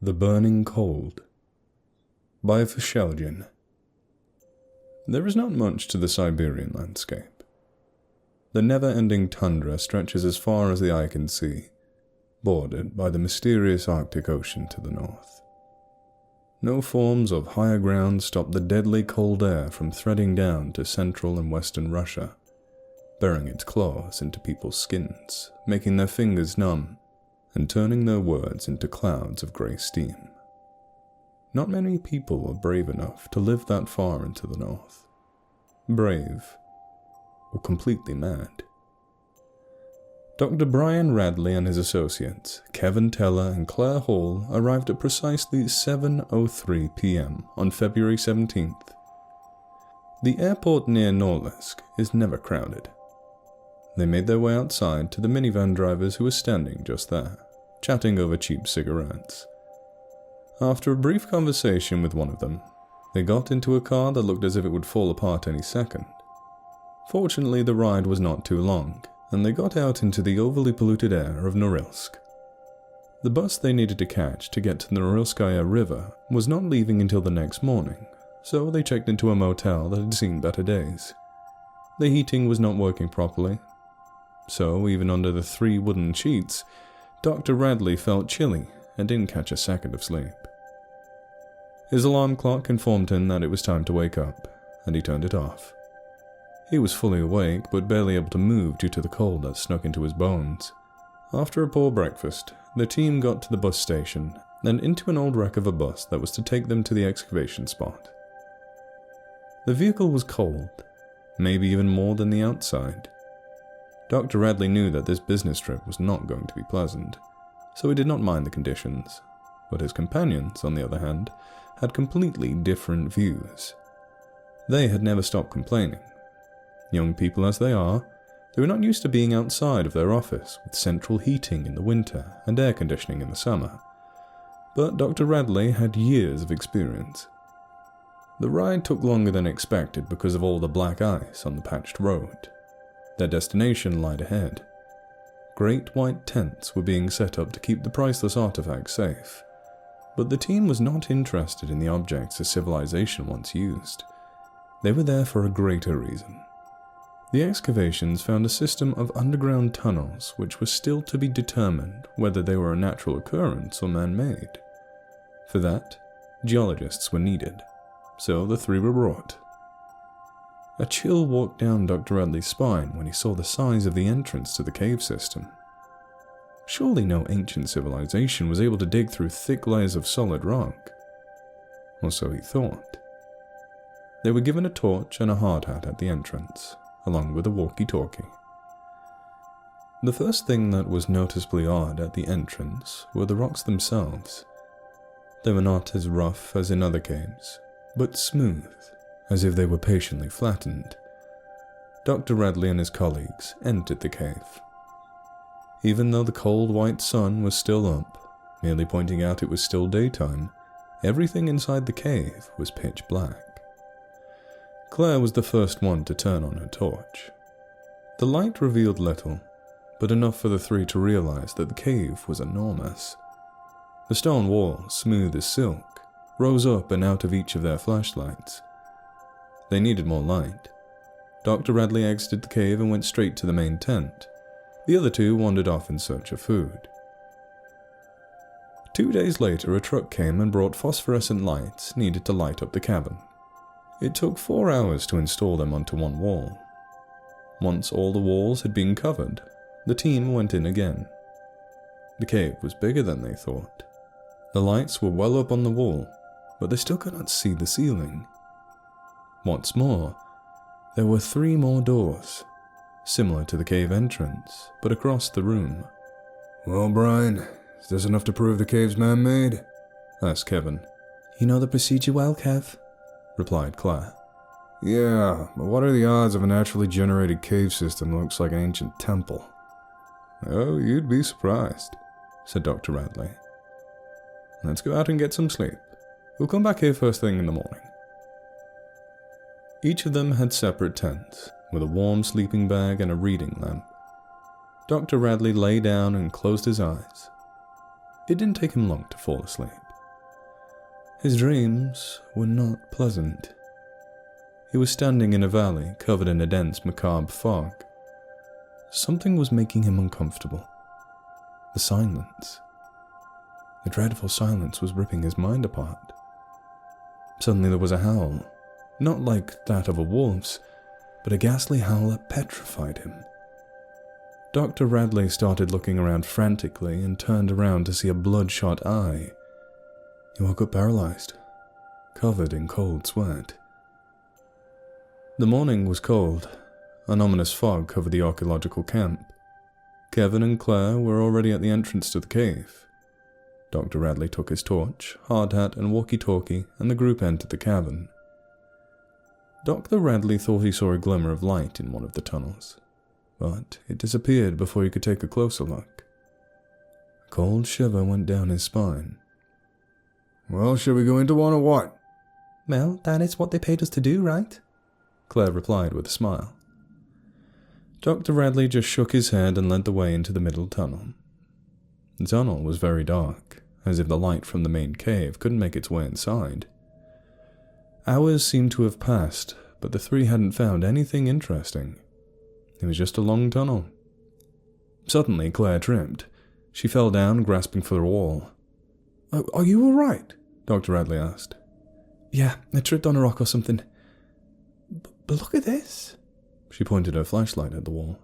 The Burning Cold by Visheljian. There is not much to the Siberian landscape. The never-ending tundra stretches as far as the eye can see, bordered by the mysterious Arctic Ocean to the north. No forms of higher ground stop the deadly cold air from threading down to central and western Russia, burying its claws into people's skins, making their fingers numb, and turning their words into clouds of grey steam. Not many people are brave enough to live that far into the north. Brave, or completely mad. Dr. Brian Radley and his associates, Kevin Teller and Claire Hall, arrived at precisely 7:03 p.m. on February 17th. The airport near Norilsk is never crowded. They made their way outside to the minivan drivers who were standing just there, chatting over cheap cigarettes. After a brief conversation with one of them, they got into a car that looked as if it would fall apart any second. Fortunately, the ride was not too long, and they got out into the overly polluted air of Norilsk. The bus they needed to catch to get to the Norilskaya River was not leaving until the next morning, so they checked into a motel that had seen better days. The heating was not working properly, so even under the 3 wooden sheets, Dr. Radley felt chilly and didn't catch a second of sleep. His alarm clock informed him that it was time to wake up, and he turned it off. He was fully awake, but barely able to move due to the cold that snuck into his bones. After a poor breakfast, the team got to the bus station and into an old wreck of a bus that was to take them to the excavation spot. The vehicle was cold, maybe even more than the outside. Dr. Radley knew that this business trip was not going to be pleasant, so he did not mind the conditions, but his companions, on the other hand, had completely different views. They had never stopped complaining. Young people as they are, they were not used to being outside of their office with central heating in the winter and air conditioning in the summer. But Dr. Radley had years of experience. The ride took longer than expected because of all the black ice on the patched road. Their destination lied ahead. Great white tents were being set up to keep the priceless artifacts safe. But the team was not interested in the objects a civilization once used. They were there for a greater reason. The excavations found a system of underground tunnels which was still to be determined whether they were a natural occurrence or man-made. For that, geologists were needed, so the 3 were brought. A chill walked down Dr. Radley's spine when he saw the size of the entrance to the cave system. Surely no ancient civilization was able to dig through thick layers of solid rock. Or so he thought. They were given a torch and a hard hat at the entrance, along with a walkie-talkie. The first thing that was noticeably odd at the entrance were the rocks themselves. They were not as rough as in other caves, but smooth, as if they were patiently flattened. Dr. Radley and his colleagues entered the cave. Even though the cold white sun was still up, merely pointing out it was still daytime, everything inside the cave was pitch black. Claire was the first one to turn on her torch. The light revealed little, but enough for the 3 to realize that the cave was enormous. The stone walls, smooth as silk, rose up and out of each of their flashlights. They needed more light. Dr. Radley exited the cave and went straight to the main tent. The other 2 wandered off in search of food. 2 days later, a truck came and brought phosphorescent lights needed to light up the cavern. It took 4 hours to install them onto one wall. Once all the walls had been covered, the team went in again. The cave was bigger than they thought. The lights were well up on the wall, but they still could not see the ceiling. What's more, there were 3 more doors, similar to the cave entrance, but across the room. "Well, Brian, is this enough to prove the cave's man-made?" asked Kevin. "You know the procedure well, Kev," replied Claire. "Yeah, but what are the odds of a naturally generated cave system that looks like an ancient temple?" "Oh, you'd be surprised," said Dr. Radley. "Let's go out and get some sleep. We'll come back here first thing in the morning." Each of them had separate tents, with a warm sleeping bag and a reading lamp. Dr. Radley lay down and closed his eyes. It didn't take him long to fall asleep. His dreams were not pleasant. He was standing in a valley covered in a dense, macabre fog. Something was making him uncomfortable. The silence. The dreadful silence was ripping his mind apart. Suddenly there was a howl, not like that of a wolf's, but a ghastly howl that petrified him. Dr. Radley started looking around frantically and turned around to see a bloodshot eye. He woke up paralyzed, covered in cold sweat. The morning was cold. An ominous fog covered the archaeological camp. Kevin and Claire were already at the entrance to the cave. Dr. Radley took his torch, hard hat, and walkie-talkie, and the group entered the cavern. Dr. Radley thought he saw a glimmer of light in one of the tunnels, but it disappeared before he could take a closer look. A cold shiver went down his spine. Well, shall we go into one or what? Well, that is what they paid us to do, right? Claire replied with a smile. Dr. Radley just shook his head and led the way into the middle tunnel. The tunnel was very dark, as if the light from the main cave couldn't make its way inside. Hours seemed to have passed, but the three hadn't found anything interesting. It was just a long tunnel. Suddenly, Claire tripped. She fell down, grasping for the wall. Are you all right? Dr. Radley asked. Yeah, I tripped on a rock or something. But look at this. She pointed her flashlight at the wall.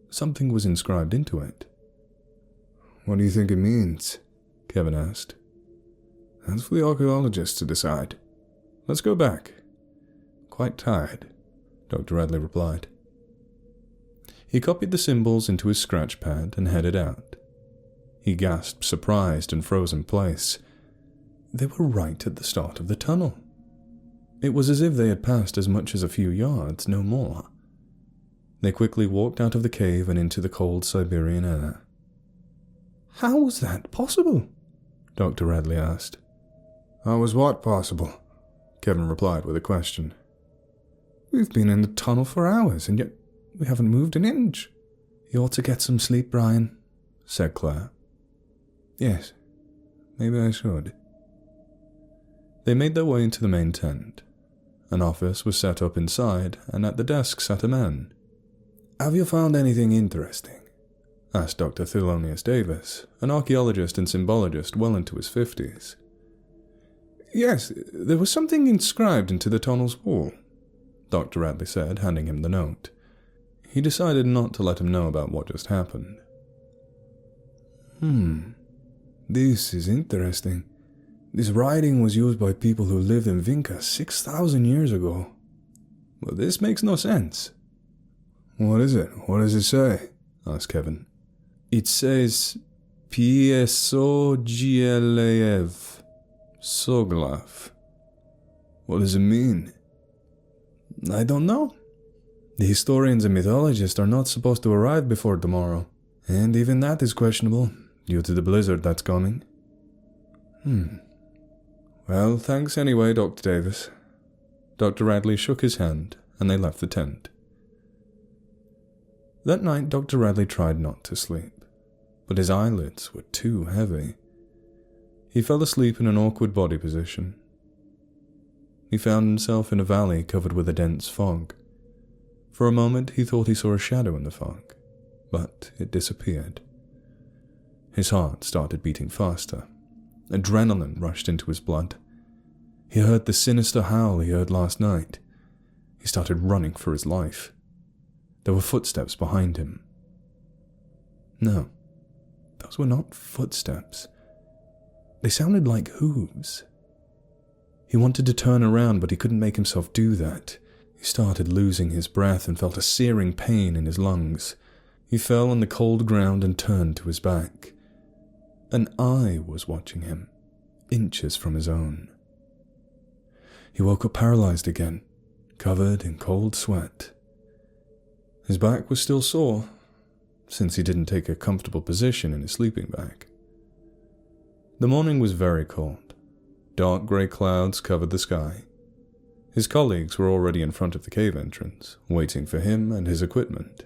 Something was inscribed into it. What do you think it means? Kevin asked. That's for the archaeologists to decide. Let's go back. Quite tired, Dr. Radley replied. He copied the symbols into his scratch pad and headed out. He gasped, surprised, and froze in place. They were right at the start of the tunnel. It was as if they had passed as much as a few yards, no more. They quickly walked out of the cave and into the cold Siberian air. How was that possible? Dr. Radley asked. How was what possible? Kevin replied with a question. We've been in the tunnel for hours, and yet we haven't moved an inch. You ought to get some sleep, Brian, said Claire. Yes, maybe I should. They made their way into the main tent. An office was set up inside, and at the desk sat a man. Have you found anything interesting? Asked Dr. Thelonious Davis, an archaeologist and symbologist well into his 50s. Yes, there was something inscribed into the tunnel's wall, Dr. Radley said, handing him the note. He decided not to let him know about what just happened. This is interesting. This writing was used by people who lived in Vinca 6,000 years ago. Well, this makes no sense. What is it? What does it say? Asked Kevin. It says P.S.O.G.L.A.F. Soglav. What does it mean? I don't know. The historians and mythologists are not supposed to arrive before tomorrow, and even that is questionable, due to the blizzard that's coming. Well, thanks anyway, Dr. Davis. Dr. Radley shook his hand, and they left the tent. That night, Dr. Radley tried not to sleep, but his eyelids were too heavy. He fell asleep in an awkward body position. He found himself in a valley covered with a dense fog. For a moment, he thought he saw a shadow in the fog, but it disappeared. His heart started beating faster. Adrenaline rushed into his blood. He heard the sinister howl he heard last night. He started running for his life. There were footsteps behind him. No, those were not footsteps. They sounded like hooves. He wanted to turn around, but he couldn't make himself do that. He started losing his breath and felt a searing pain in his lungs. He fell on the cold ground and turned to his back. An eye was watching him, inches from his own. He woke up paralyzed again, covered in cold sweat. His back was still sore, since he didn't take a comfortable position in his sleeping bag. The morning was very cold. Dark grey clouds covered the sky. His colleagues were already in front of the cave entrance, waiting for him and his equipment.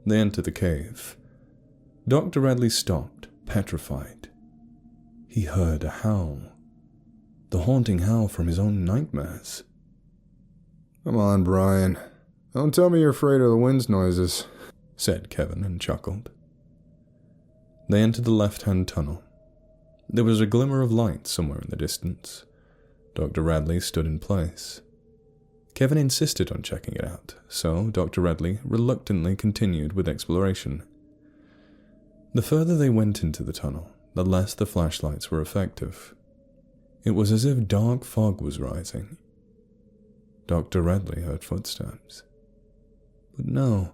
They entered the cave. Dr. Radley stopped, petrified. He heard a howl. The haunting howl from his own nightmares. Come on, Brian. Don't tell me you're afraid of the wind's noises, said Kevin and chuckled. They entered the left-hand tunnel. There was a glimmer of light somewhere in the distance. Dr. Radley stood in place. Kevin insisted on checking it out, so Dr. Radley reluctantly continued with exploration. The further they went into the tunnel, the less the flashlights were effective. It was as if dark fog was rising. Dr. Radley heard footsteps. But no,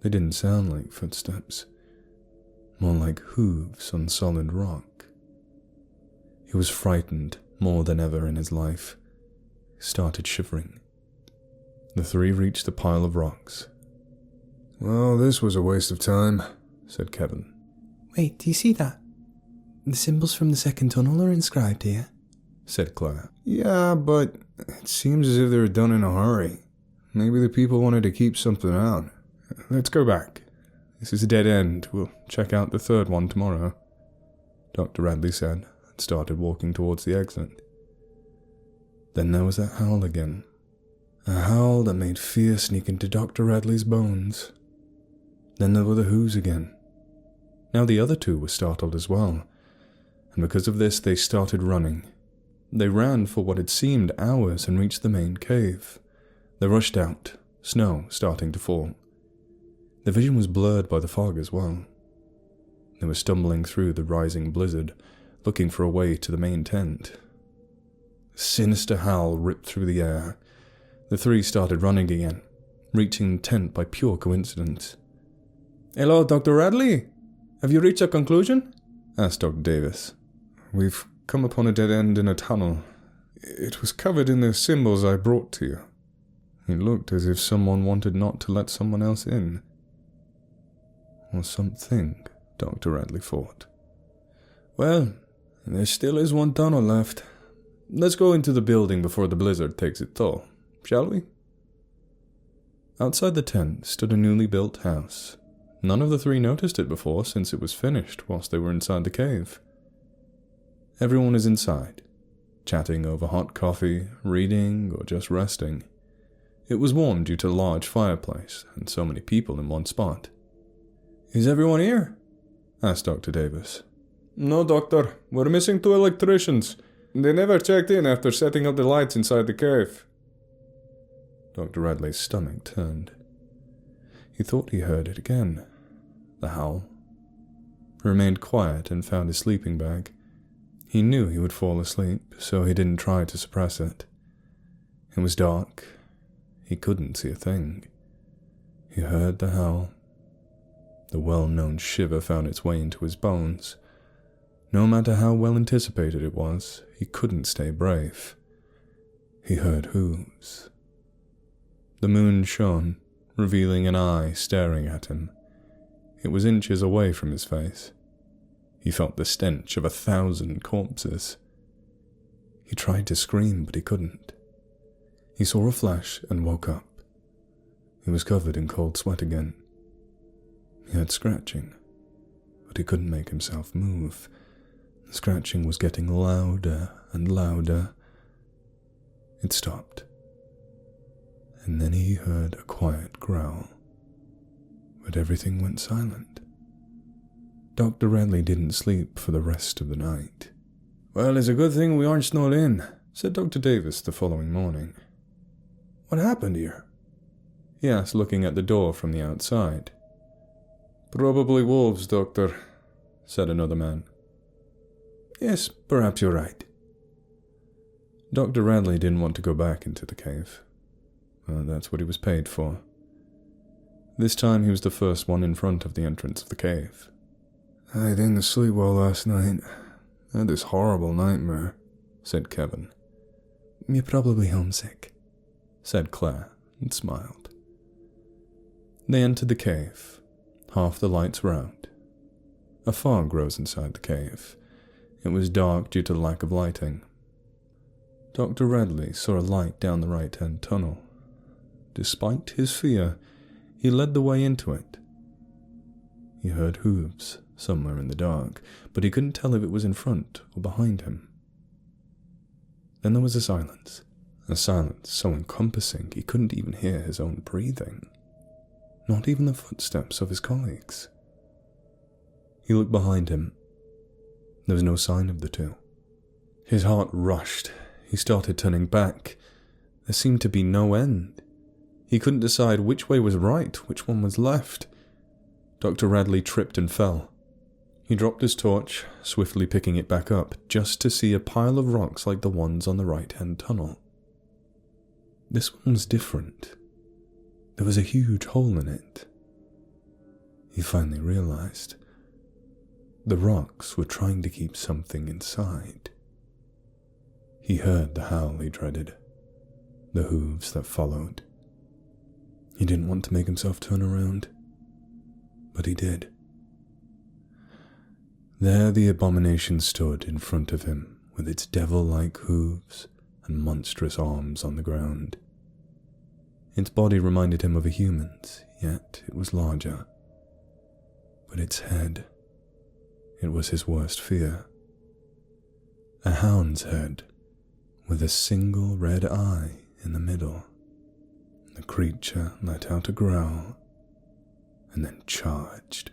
they didn't sound like footsteps, more like hooves on solid rock. He was frightened more than ever in his life. He started shivering. The three reached the pile of rocks. Well, this was a waste of time, said Kevin. Wait, do you see that? The symbols from the second tunnel are inscribed here, said Claire. Yeah, but it seems as if they were done in a hurry. Maybe the people wanted to keep something out. Let's go back. This is a dead end. We'll check out the third one tomorrow, Dr. Radley said, and started walking towards the exit. Then there was that howl again. A howl that made fear sneak into Dr. Radley's bones. Then there were the whoos again. Now the other two were startled as well, and because of this they started running. They ran for what had seemed hours and reached the main cave. They rushed out, snow starting to fall. The vision was blurred by the fog as well. They were stumbling through the rising blizzard, looking for a way to the main tent. A sinister howl ripped through the air. The three started running again, reaching the tent by pure coincidence. "Hello, Dr. Radley? Have you reached a conclusion?" asked Dr. Davis. "We've come upon a dead end in a tunnel. It was covered in the symbols I brought to you." It looked as if someone wanted not to let someone else in. Or something, Dr. Radley thought. "Well, there still is one tunnel left. Let's go into the building before the blizzard takes its toll, shall we?" Outside the tent stood a newly built house. None of the three noticed it before since it was finished whilst they were inside the cave. Everyone is inside, chatting over hot coffee, reading, or just resting. It was warm due to the large fireplace and so many people in one spot. "Is everyone here?" asked Dr. Davis. "No, Doctor. We're missing 2 electricians. They never checked in after setting up the lights inside the cave." Dr. Radley's stomach turned. He thought he heard it again. The howl. He remained quiet and found his sleeping bag. He knew he would fall asleep, so he didn't try to suppress it. It was dark. He couldn't see a thing. He heard the howl. The well-known shiver found its way into his bones. No matter how well anticipated it was, he couldn't stay brave. He heard hooves. The moon shone, revealing an eye staring at him. It was inches away from his face. He felt the stench of 1,000 corpses. He tried to scream, but he couldn't. He saw a flash and woke up. He was covered in cold sweat again. He heard scratching, but he couldn't make himself move. The scratching was getting louder and louder. It stopped. And then he heard a quiet growl. But everything went silent. Dr. Radley didn't sleep for the rest of the night. "Well, it's a good thing we aren't snowed in," said Dr. Davis the following morning. "What happened here?" he asked, looking at the door from the outside. "Probably wolves, Doctor," said another man. "Yes, perhaps you're right." Dr. Radley didn't want to go back into the cave. Well, that's what he was paid for. This time he was the first one in front of the entrance of the cave. "I didn't sleep well last night. I had this horrible nightmare," said Kevin. "You're probably homesick," said Claire, and smiled. They entered the cave. Half the lights were out. A fog rose inside the cave. It was dark due to the lack of lighting. Dr. Radley saw a light down the right-hand tunnel. Despite his fear, he led the way into it. He heard hooves somewhere in the dark, but he couldn't tell if it was in front or behind him. Then there was a silence so encompassing he couldn't even hear his own breathing, not even the footsteps of his colleagues. He looked behind him. There was no sign of the two. His heart rushed. He started turning back. There seemed to be no end. He couldn't decide which way was right, which one was left. Dr. Radley tripped and fell. He dropped his torch, swiftly picking it back up, just to see a pile of rocks like the ones on the right-hand tunnel. This one was different. There was a huge hole in it. He finally realized. The rocks were trying to keep something inside. He heard the howl he dreaded, the hooves that followed. He didn't want to make himself turn around, but he did. There the abomination stood in front of him, with its devil-like hooves and monstrous arms on the ground. Its body reminded him of a human's, yet it was larger. But its head, it was his worst fear. A hound's head, with a single red eye in the middle. The creature let out a growl, and then charged.